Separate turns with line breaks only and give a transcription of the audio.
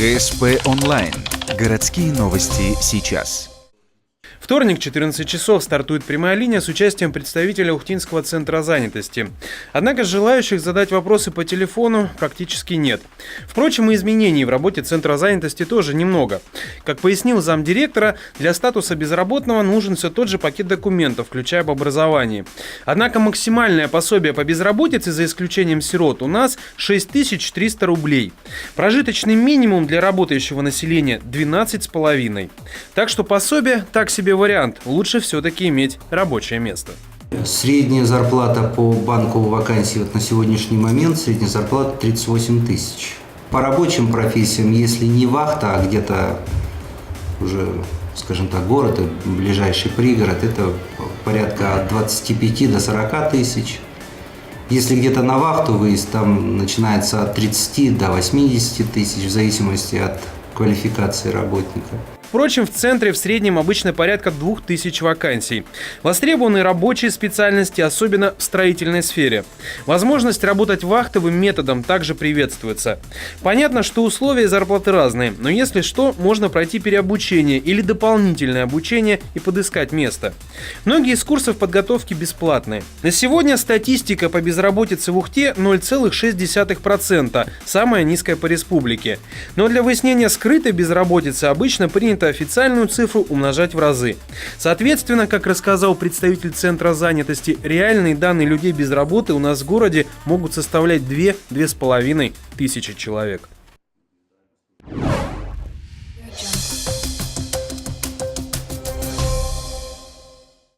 ГСП онлайн. Городские новости сейчас.
Вторник, 14 часов, стартует прямая линия с участием представителя Ухтинского центра занятости. Однако желающих задать вопросы по телефону практически нет. Впрочем, и изменений в работе центра занятости тоже немного. Как пояснил замдиректора, для статуса безработного нужен все тот же пакет документов, включая об образовании. Однако максимальное пособие по безработице, за исключением сирот, у нас 6300 рублей. Прожиточный минимум для работающего населения 12,5. Так что пособие так себе вариант. Лучше все-таки иметь рабочее место.
Средняя зарплата по банку вакансий вот на сегодняшний момент, средняя зарплата 38 тысяч. По рабочим профессиям, если не вахта, а где-то уже, скажем так, город, ближайший пригород, это порядка от 25 до 40 тысяч. Если где-то на вахту выезд, там начинается от 30 до 80 тысяч, в зависимости от квалификации работника.
Впрочем, в центре в среднем обычно порядка 2000 вакансий. Востребованы рабочие специальности, особенно в строительной сфере. Возможность работать вахтовым методом также приветствуется. Понятно, что условия и зарплаты разные, но если что, можно пройти переобучение или дополнительное обучение и подыскать место. Многие из курсов подготовки бесплатные. На сегодня статистика по безработице в Ухте 0,6%, самая низкая по республике. Но для выяснения скрытой безработицы обычно принято официальную цифру умножать в разы. Соответственно, как рассказал представитель Центра занятости, реальные данные людей без работы у нас в городе могут составлять 2-2,5 тысячи человек.